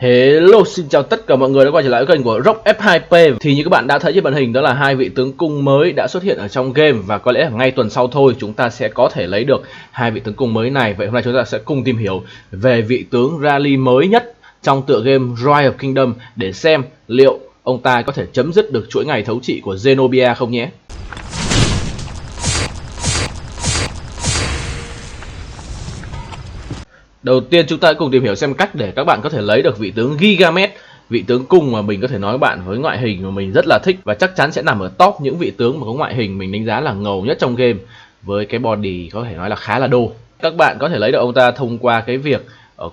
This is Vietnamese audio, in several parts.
Hello, xin chào tất cả mọi người đã quay trở lại với kênh của Rock F2P. Thì như các bạn đã thấy trên màn hình, đó là hai vị tướng cung mới đã xuất hiện ở trong game. Và có lẽ là ngay tuần sau thôi chúng ta sẽ có thể lấy được hai vị tướng cung mới này. Vậy hôm nay chúng ta sẽ cùng tìm hiểu về vị tướng rally mới nhất trong tựa game Rise of Kingdom, để xem liệu ông ta có thể chấm dứt được chuỗi ngày thống trị của Zenobia không nhé. Đầu tiên chúng ta cùng tìm hiểu xem cách để các bạn có thể lấy được vị tướng Gigamed, vị tướng cung mà mình có thể nói các bạn với ngoại hình mà mình rất là thích và chắc chắn sẽ nằm ở top những vị tướng mà có ngoại hình mình đánh giá là ngầu nhất trong game, với cái body có thể nói là khá là đô. Các bạn có thể lấy được ông ta thông qua cái việc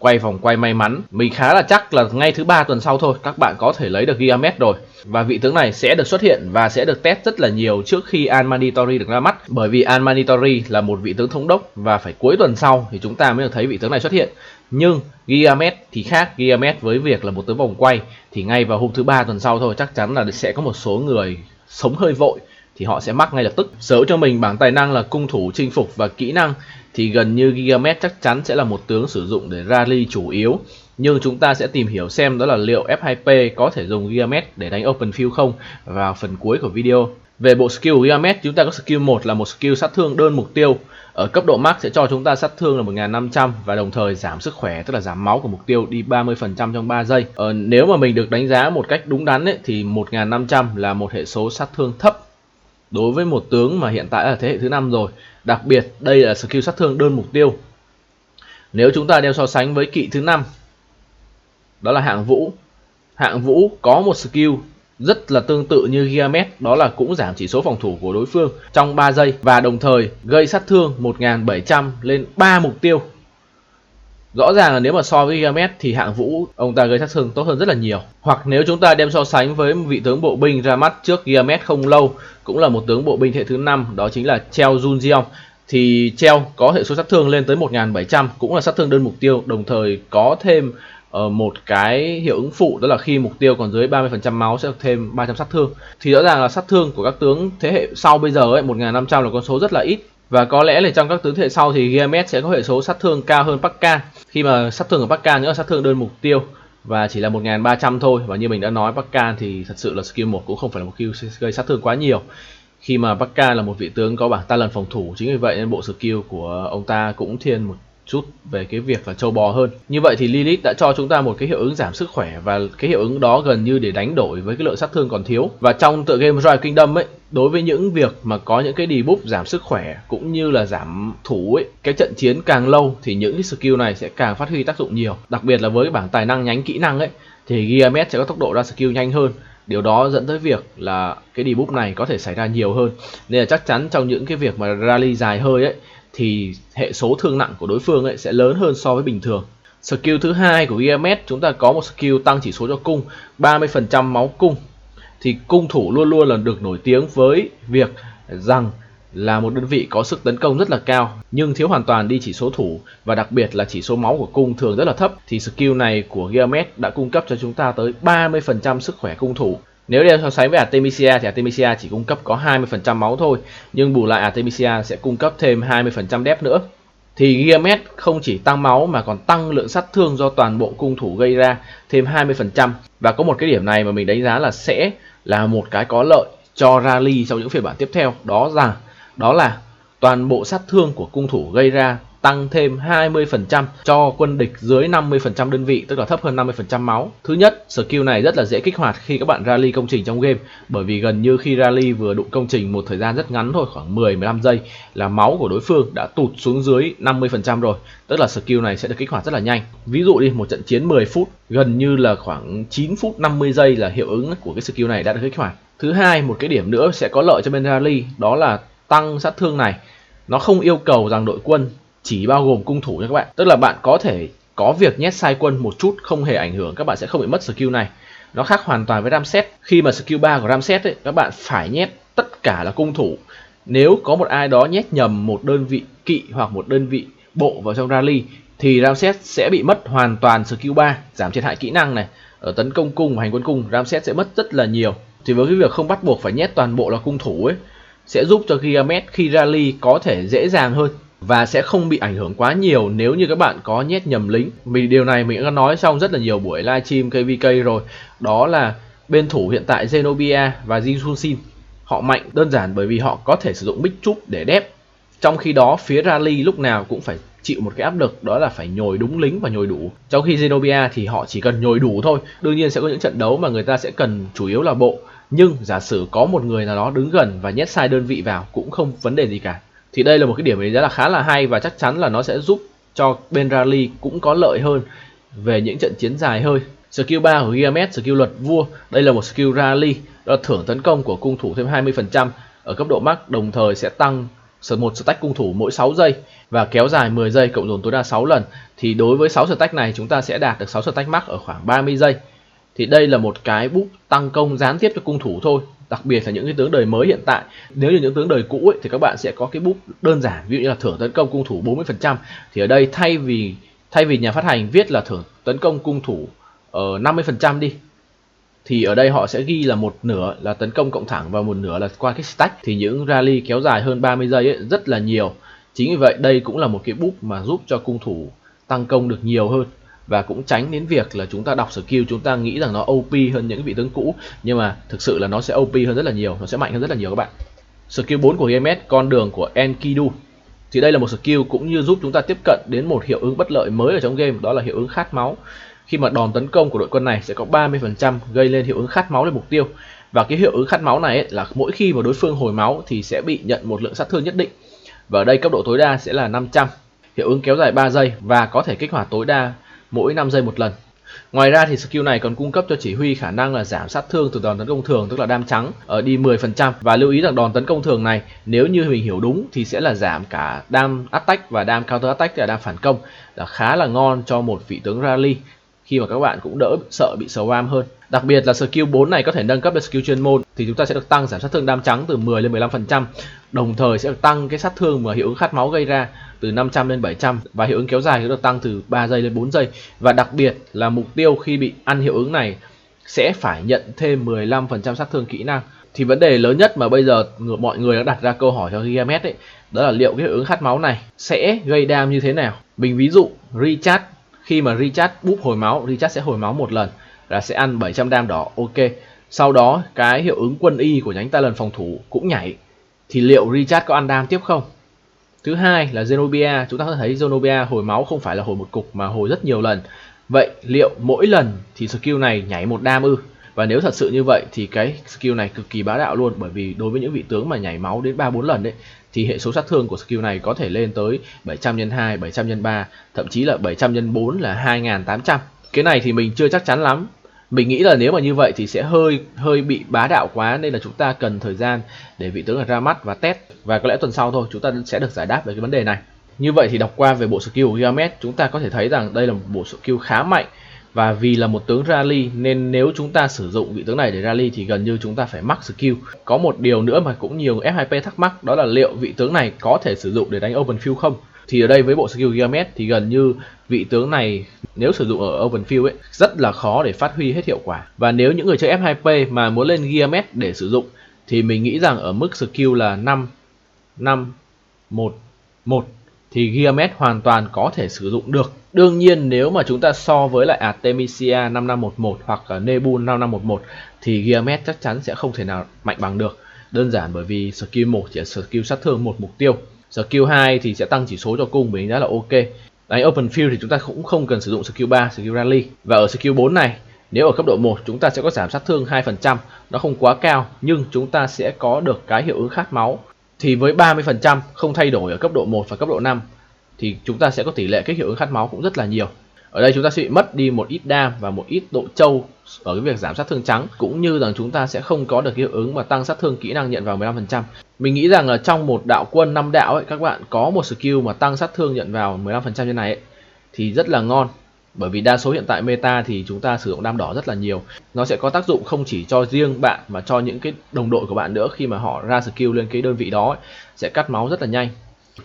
quay vòng quay may mắn. Mình khá là chắc là ngay thứ 3 tuần sau thôi các bạn có thể lấy được Gigamed rồi. Và vị tướng này sẽ được xuất hiện và sẽ được test rất là nhiều trước khi Almanitori được ra mắt. Bởi vì Almanitori là một vị tướng thống đốc và phải cuối tuần sau thì chúng ta mới được thấy vị tướng này xuất hiện. Nhưng Gigamed thì khác. Gigamed với việc là một tướng vòng quay thì ngay vào hôm thứ 3 tuần sau thôi chắc chắn là sẽ có một số người sống hơi vội thì họ sẽ mắc ngay lập tức. Sở hữu cho mình bảng tài năng là cung thủ, chinh phục và kỹ năng thì gần như Gigamed chắc chắn sẽ là một tướng sử dụng để rally chủ yếu. Nhưng chúng ta sẽ tìm hiểu xem đó là liệu F2P có thể dùng Gigamed để đánh open field không vào phần cuối của video. Về bộ skill của Gigamed, chúng ta có skill 1 là một skill sát thương đơn mục tiêu. Ở cấp độ max sẽ cho chúng ta sát thương là 1500 và đồng thời giảm sức khỏe, tức là giảm máu của mục tiêu đi 30% trong 3 giây. Nếu mà mình được đánh giá một cách đúng đắn ấy, thì 1500 là một hệ số sát thương thấp đối với một tướng mà hiện tại là thế hệ thứ 5 rồi. Đặc biệt đây là skill sát thương đơn mục tiêu. Nếu chúng ta đem so sánh với kỵ thứ 5, đó là hạng vũ. Hạng vũ có một skill rất là tương tự như Gigamed, đó là cũng giảm chỉ số phòng thủ của đối phương trong 3 giây và đồng thời gây sát thương 1700 lên 3 mục tiêu. Rõ ràng là nếu mà so với Gigamed thì hạng vũ ông ta gây sát thương tốt hơn rất là nhiều. Hoặc nếu chúng ta đem so sánh với vị tướng bộ binh ra mắt trước Gigamed không lâu, cũng là một tướng bộ binh hệ thứ 5, đó chính là Chell Junjeong, thì Chell có hệ số sát thương lên tới 1700, cũng là sát thương đơn mục tiêu, đồng thời có thêm một cái hiệu ứng phụ, đó là khi mục tiêu còn dưới 30% máu sẽ được thêm 300 sát thương. Thì rõ ràng là sát thương của các tướng thế hệ sau bây giờ ấy, 1500 là con số rất là ít. Và có lẽ là trong các tướng thế hệ sau thì Gigamed sẽ có hệ số sát thương cao hơn Pakka, khi mà sát thương của Pakka nữa là sát thương đơn mục tiêu và chỉ là 1300 thôi. Và như mình đã nói, Pakka thì thật sự là skill 1 cũng không phải là một skill gây sát thương quá nhiều, khi mà Pakka là một vị tướng có bảng talent phòng thủ. Chính vì vậy nên bộ skill của ông ta cũng thiên một chút về cái việc là trâu bò hơn. Như vậy thì Lilith đã cho chúng ta một cái hiệu ứng giảm sức khỏe, và cái hiệu ứng đó gần như để đánh đổi với cái lượng sát thương còn thiếu. Và trong tựa game Rise of Kingdom ấy, đối với những việc mà có những cái debuff giảm sức khỏe cũng như là giảm thủ ấy, cái trận chiến càng lâu thì những cái skill này sẽ càng phát huy tác dụng nhiều. Đặc biệt là với cái bảng tài năng nhánh kỹ năng ấy thì Gigamed sẽ có tốc độ ra skill nhanh hơn. Điều đó dẫn tới việc là cái debuff này có thể xảy ra nhiều hơn. Nên là chắc chắn trong những cái việc mà rally dài hơi ấy thì hệ số thương nặng của đối phương ấy sẽ lớn hơn so với bình thường. Skill thứ hai của Gigamed, chúng ta có một skill tăng chỉ số cho cung 30% máu cung. Thì cung thủ luôn luôn là được nổi tiếng với việc rằng là một đơn vị có sức tấn công rất là cao nhưng thiếu hoàn toàn đi chỉ số thủ, và đặc biệt là chỉ số máu của cung thường rất là thấp. Thì skill này của Gigamed đã cung cấp cho chúng ta tới 30% sức khỏe cung thủ. Nếu đem so sánh với Artemisia thì Artemisia chỉ cung cấp có 20% máu thôi, nhưng bù lại Artemisia sẽ cung cấp thêm 20% dép nữa. Thì Gigamed không chỉ tăng máu mà còn tăng lượng sát thương do toàn bộ cung thủ gây ra thêm 20%. Và có một cái điểm này mà mình đánh giá là sẽ là một cái có lợi cho rally trong những phiên bản tiếp theo, đó là toàn bộ sát thương của cung thủ gây ra tăng thêm 20% cho quân địch dưới 50% đơn vị, tức là thấp hơn 50% máu. Thứ nhất, skill này rất là dễ kích hoạt khi các bạn rally công trình trong game, bởi vì gần như khi rally vừa đụng công trình một thời gian rất ngắn thôi, khoảng 10-15 giây là máu của đối phương đã tụt xuống dưới 50% rồi, tức là skill này sẽ được kích hoạt rất là nhanh. Ví dụ đi, một trận chiến 10 phút, gần như là khoảng 9 phút 50 giây là hiệu ứng của cái skill này đã được kích hoạt. Thứ hai, một cái điểm nữa sẽ có lợi cho bên rally, đó là tăng sát thương này nó không yêu cầu rằng đội quân chỉ bao gồm cung thủ nha các bạn. Tức là bạn có thể có việc nhét sai quân một chút không hề ảnh hưởng, các bạn sẽ không bị mất skill này. Nó khác hoàn toàn với Ramset. Khi mà skill 3 của Ramset ấy, các bạn phải nhét tất cả là cung thủ. Nếu có một ai đó nhét nhầm một đơn vị kỵ hoặc một đơn vị bộ vào trong rally thì Ramset sẽ bị mất hoàn toàn skill 3, giảm thiệt hại kỹ năng này. Ở tấn công cung và hành quân cung, Ramset sẽ mất rất là nhiều. Thì với cái việc không bắt buộc phải nhét toàn bộ là cung thủ ấy, sẽ giúp cho Gigamed khi rally có thể dễ dàng hơn và sẽ không bị ảnh hưởng quá nhiều nếu như các bạn có nhét nhầm lính. Điều này mình đã nói trong rất là nhiều buổi livestream KVK rồi. Đó là bên thủ hiện tại Zenobia và Jinsun họ mạnh đơn giản bởi vì họ có thể sử dụng Big Troop để đép. Trong khi đó phía Rally lúc nào cũng phải chịu một cái áp lực, đó là phải nhồi đúng lính và nhồi đủ. Trong khi Zenobia thì họ chỉ cần nhồi đủ thôi. Đương nhiên sẽ có những trận đấu mà người ta sẽ cần chủ yếu là bộ, nhưng giả sử có một người nào đó đứng gần và nhét sai đơn vị vào cũng không vấn đề gì cả. Thì đây là một cái điểm đánh giá là khá là hay, và chắc chắn là nó sẽ giúp cho bên Rally cũng có lợi hơn về những trận chiến dài hơi. Skill 3 của Gilgamesh, skill luật vua. Đây là một skill Rally, đó là thưởng tấn công của cung thủ thêm 20% ở cấp độ max, đồng thời sẽ tăng một stack cung thủ mỗi 6 giây và kéo dài 10 giây, cộng dồn tối đa 6 lần. Thì đối với 6 stack này chúng ta sẽ đạt được 6 stack max ở khoảng 30 giây. Thì đây là một cái boost tăng công gián tiếp cho cung thủ thôi. Đặc biệt là những cái tướng đời mới hiện tại. Nếu như những tướng đời cũ ấy, thì các bạn sẽ có cái boost đơn giản, ví dụ như là thưởng tấn công cung thủ 40%. Thì ở đây thay vì nhà phát hành viết là thưởng tấn công cung thủ 50% đi, thì ở đây họ sẽ ghi là một nửa là tấn công cộng thẳng và một nửa là qua cái stack. Thì những rally kéo dài hơn 30 giây ấy, rất là nhiều. Chính vì vậy đây cũng là một cái boost mà giúp cho cung thủ tăng công được nhiều hơn, và cũng tránh đến việc là chúng ta đọc skill chúng ta nghĩ rằng nó OP hơn những vị tướng cũ, nhưng mà thực sự là nó sẽ OP hơn rất là nhiều, nó sẽ mạnh hơn rất là nhiều các bạn. Skill 4 của Gilgamesh, con đường của Enkidu. Thì đây là một skill cũng như giúp chúng ta tiếp cận đến một hiệu ứng bất lợi mới ở trong game, đó là hiệu ứng khát máu. Khi mà đòn tấn công của đội quân này sẽ có 30% gây lên hiệu ứng khát máu lên mục tiêu. Và cái hiệu ứng khát máu này ấy, là mỗi khi mà đối phương hồi máu thì sẽ bị nhận một lượng sát thương nhất định. Và ở đây cấp độ tối đa sẽ là 500. Hiệu ứng kéo dài 3 giây và có thể kích hoạt tối đa mỗi 5 giây một lần. Ngoài ra thì skill này còn cung cấp cho chỉ huy khả năng là giảm sát thương từ đòn tấn công thường, tức là đam trắng, ở đi 10%. Và lưu ý rằng đòn tấn công thường này nếu như mình hiểu đúng thì sẽ là giảm cả đam attack và đam counter attack, là đam phản công, là khá là ngon cho một vị tướng rally khi mà các bạn cũng đỡ sợ bị spam hơn. Đặc biệt là skill 4 này có thể nâng cấp được skill chuyên môn, thì chúng ta sẽ được tăng giảm sát thương đam trắng từ 10 lên 15%, đồng thời sẽ được tăng cái sát thương mà hiệu ứng khát máu gây ra từ 500 lên 700, và hiệu ứng kéo dài sẽ được tăng từ 3 giây lên 4 giây. Và đặc biệt là mục tiêu khi bị ăn hiệu ứng này sẽ phải nhận thêm 15% sát thương kỹ năng. Thì vấn đề lớn nhất mà bây giờ mọi người đã đặt ra câu hỏi cho Gilgamesh ấy, đó là liệu cái hiệu ứng khát máu này sẽ gây đam như thế nào. Mình ví dụ recharge, khi mà recharge búp hồi máu, recharge sẽ hồi máu một lần là sẽ ăn 700 đam đỏ, ok. Sau đó cái hiệu ứng quân y của nhánh talent phòng thủ cũng nhảy, thì liệu recharge có ăn đam tiếp không? Thứ hai là Zenobia, chúng ta có thấy Zenobia hồi máu không phải là hồi một cục mà hồi rất nhiều lần. Vậy liệu mỗi lần thì skill này nhảy một đam ư? Và nếu thật sự như vậy thì cái skill này cực kỳ bá đạo luôn, bởi vì đối với những vị tướng mà nhảy máu đến 3-4 lần đấy thì hệ số sát thương của skill này có thể lên tới 700 x 2, 700 x 3, thậm chí là 700 x 4 là 2800. Cái này thì mình chưa chắc chắn lắm. Mình nghĩ là nếu mà như vậy thì sẽ hơi bị bá đạo quá, nên là chúng ta cần thời gian để vị tướng ra mắt và test, và có lẽ tuần sau thôi chúng ta sẽ được giải đáp về cái vấn đề này. Như vậy thì đọc qua về bộ skill của Gilgamesh, chúng ta có thể thấy rằng đây là một bộ skill khá mạnh, và vì là một tướng rally nên nếu chúng ta sử dụng vị tướng này để rally thì gần như chúng ta phải max skill. Có một điều nữa mà cũng nhiều F2P thắc mắc, đó là liệu vị tướng này có thể sử dụng để đánh open field không? Thì ở đây với bộ skill Gilgamesh thì gần như vị tướng này nếu sử dụng ở open field ấy rất là khó để phát huy hết hiệu quả. Và nếu những người chơi F2P mà muốn lên Gilgamesh để sử dụng thì mình nghĩ rằng ở mức skill là 5 5 1 1 thì Gilgamesh hoàn toàn có thể sử dụng được. Đương nhiên nếu mà chúng ta so với lại Artemisia 5511 hoặc là Nebul 5511 thì Gilgamesh chắc chắn sẽ không thể nào mạnh bằng được. Đơn giản bởi vì skill 1 chỉ là skill sát thương một mục tiêu. Skill 2 thì sẽ tăng chỉ số cho cung, mình rất là ok. Đánh open field thì chúng ta cũng không cần sử dụng skill 3, skill rally. Và ở skill 4 này, nếu ở cấp độ 1 chúng ta sẽ có giảm sát thương 2%, nó không quá cao, nhưng chúng ta sẽ có được cái hiệu ứng khát máu. Thì với 30% không thay đổi ở cấp độ 1 và cấp độ 5 thì chúng ta sẽ có tỷ lệ kích hiệu ứng khát máu cũng rất là nhiều. Ở đây chúng ta sẽ bị mất đi một ít đam và một ít độ trâu ở cái việc giảm sát thương trắng, cũng như rằng chúng ta sẽ không có được cái hiệu ứng mà tăng sát thương kỹ năng nhận vào 15%. Mình nghĩ rằng là trong một đạo quân 5 đạo ấy, các bạn có một skill mà tăng sát thương nhận vào 15% như này ấy, thì rất là ngon. Bởi vì đa số hiện tại meta thì chúng ta sử dụng đam đỏ rất là nhiều. Nó sẽ có tác dụng không chỉ cho riêng bạn mà cho những cái đồng đội của bạn nữa, khi mà họ ra skill lên cái đơn vị đó ấy, sẽ cắt máu rất là nhanh.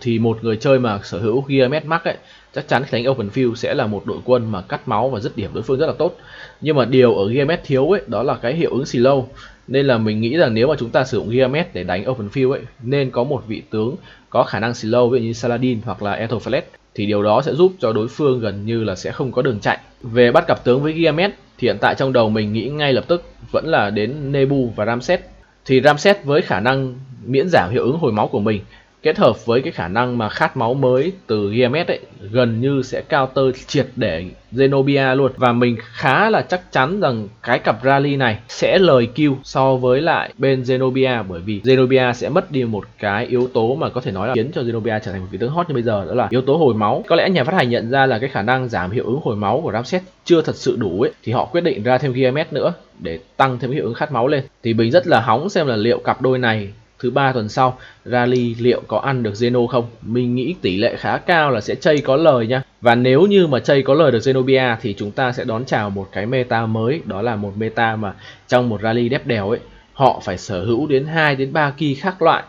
Thì một người chơi mà sở hữu Gilgamesh Max ấy, chắc chắn đánh open field sẽ là một đội quân mà cắt máu và dứt điểm đối phương rất là tốt. Nhưng mà điều ở Gilgamesh thiếu ấy, đó là cái hiệu ứng slow. Nên là mình nghĩ rằng nếu mà chúng ta sử dụng Gilgamesh để đánh open field ấy, nên có một vị tướng có khả năng slow ví dụ như Saladin hoặc là Ethelflaed, thì điều đó sẽ giúp cho đối phương gần như là sẽ không có đường chạy. Về bắt cặp tướng với Gilgamesh thì hiện tại trong đầu mình nghĩ ngay lập tức vẫn là đến Nebu và Ramses. Thì Ramses với khả năng miễn giảm hiệu ứng hồi máu của mình kết hợp với cái khả năng mà khát máu mới từ Gilgamesh ấy, gần như sẽ counter triệt để Zenobia luôn. Và mình khá là chắc chắn rằng cái cặp rally này sẽ lời kill so với lại bên Zenobia, bởi vì Zenobia sẽ mất đi một cái yếu tố mà có thể nói là khiến cho Zenobia trở thành một vị tướng hot như bây giờ, đó là yếu tố hồi máu. Có lẽ nhà phát hành nhận ra là cái khả năng giảm hiệu ứng hồi máu của Ramses chưa thật sự đủ ấy, thì họ quyết định ra thêm Gilgamesh nữa để tăng thêm hiệu ứng khát máu lên. Thì mình rất là hóng xem là liệu cặp đôi này thứ 3 tuần sau rally liệu có ăn được Zeno không. Mình nghĩ tỷ lệ khá cao là sẽ chây có lời nha. Và nếu như mà chây có lời được Zenobia thì chúng ta sẽ đón chào một cái meta mới, đó là một meta mà trong một rally đép đèo ấy, họ phải sở hữu đến 2 đến 3 key khác loại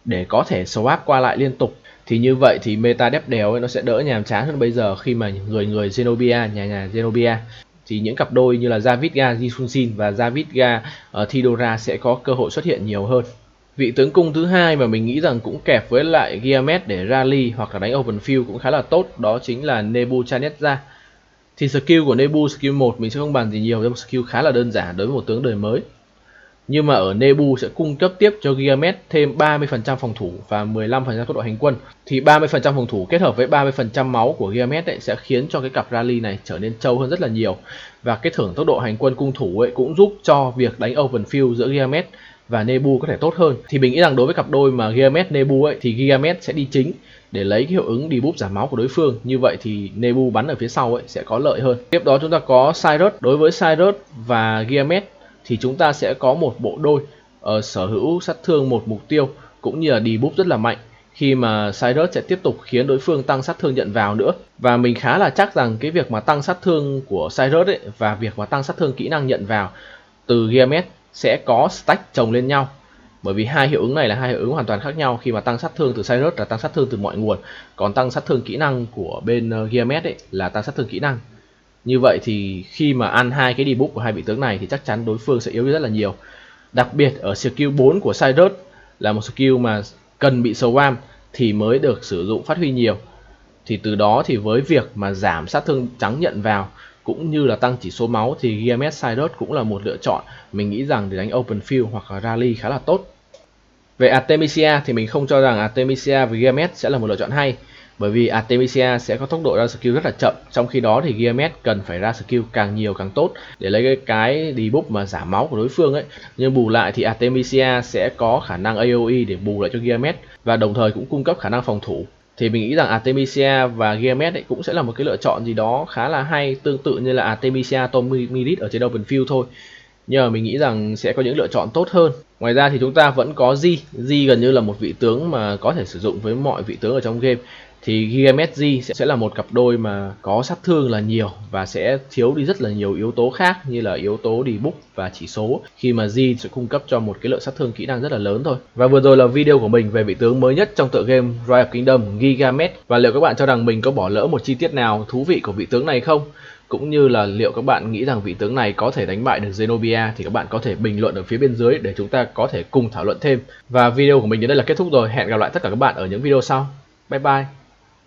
để có thể swap qua lại liên tục. Thì như vậy thì meta đép đèo ấy nó sẽ đỡ nhàm chán hơn bây giờ, khi mà người Zenobia, nhà Zenobia. Thì những cặp đôi như là Javidga Jisunsin và Javidga Thidora sẽ có cơ hội xuất hiện nhiều hơn. Vị tướng cung thứ hai mà mình nghĩ rằng cũng kẹp với lại Gilgamesh để rally hoặc là đánh open field cũng khá là tốt, đó chính là Nebuchadnezzar. Thì skill của Nebu, skill 1 mình sẽ không bàn gì nhiều, một skill khá là đơn giản đối với một tướng đời mới. Nhưng mà ở Nebu sẽ cung cấp tiếp cho Gilgamesh thêm 30% phòng thủ và 15% tốc độ hành quân. Thì 30% phòng thủ kết hợp với 30% máu của Gilgamesh ấy sẽ khiến cho cái cặp rally này trở nên trâu hơn rất là nhiều. Và cái thưởng tốc độ hành quân cung thủ ấy cũng giúp cho việc đánh open field giữa Gilgamesh và Nebu có thể tốt hơn. Thì mình nghĩ rằng đối với cặp đôi mà Gilgamesh Nebu ấy thì Gilgamesh sẽ đi chính để lấy cái hiệu ứng debuff giảm máu của đối phương. Như vậy thì Nebu bắn ở phía sau ấy sẽ có lợi hơn. Tiếp đó chúng ta có Cyrus. Đối với Cyrus và Gilgamesh thì chúng ta sẽ có một bộ đôi sở hữu sát thương một mục tiêu cũng như là debuff rất là mạnh, khi mà Cyrus sẽ tiếp tục khiến đối phương tăng sát thương nhận vào nữa. Và mình khá là chắc rằng cái việc mà tăng sát thương của Cyrus ấy và việc mà tăng sát thương kỹ năng nhận vào từ Gilgamesh sẽ có stack chồng lên nhau, bởi vì hai hiệu ứng này là hai hiệu ứng hoàn toàn khác nhau. Khi mà tăng sát thương từ Cyrus là tăng sát thương từ mọi nguồn, còn tăng sát thương kỹ năng của bên Gilgamesh ấy là tăng sát thương kỹ năng. Như vậy thì khi mà ăn hai cái debuff của hai vị tướng này thì chắc chắn đối phương sẽ yếu đi rất là nhiều. Đặc biệt ở skill 4 của Cyrus là một skill mà cần bị swarm thì mới được sử dụng phát huy nhiều. Thì từ đó thì với việc mà giảm sát thương trắng nhận vào cũng như là tăng chỉ số máu thì Gilgamesh Cyrus cũng là một lựa chọn mình nghĩ rằng để đánh open field hoặc là rally khá là tốt. Về Artemisia thì mình không cho rằng Artemisia với Gilgamesh sẽ là một lựa chọn hay, bởi vì Artemisia sẽ có tốc độ ra skill rất là chậm, trong khi đó thì Gilgamesh cần phải ra skill càng nhiều càng tốt để lấy cái debuff mà giảm máu của đối phương ấy. Nhưng bù lại thì Artemisia sẽ có khả năng AoE để bù lại cho Gilgamesh và đồng thời cũng cung cấp khả năng phòng thủ. Thì mình nghĩ rằng Artemisia và Gilgamesh ấy cũng sẽ là một cái lựa chọn gì đó khá là hay, tương tự như là Artemisia Tomirid ở trên open field thôi. Nhưng mà mình nghĩ rằng sẽ có những lựa chọn tốt hơn. Ngoài ra thì chúng ta vẫn có Ji gần như là một vị tướng mà có thể sử dụng với mọi vị tướng ở trong game. Thì Gilgamesh Ji sẽ là một cặp đôi mà có sát thương là nhiều và sẽ thiếu đi rất là nhiều yếu tố khác như là yếu tố debuff và chỉ số, khi mà Ji sẽ cung cấp cho một cái lượng sát thương kỹ năng rất là lớn thôi. Và vừa rồi là video của mình về vị tướng mới nhất trong tựa game Rise of Kingdom, Gilgamesh. Và liệu các bạn cho rằng mình có bỏ lỡ một chi tiết nào thú vị của vị tướng này không? Cũng như là liệu các bạn nghĩ rằng vị tướng này có thể đánh bại được Zenobia thì các bạn có thể bình luận ở phía bên dưới để chúng ta có thể cùng thảo luận thêm. Và video của mình đến đây là kết thúc rồi. Hẹn gặp lại tất cả các bạn ở những video sau. Bye bye.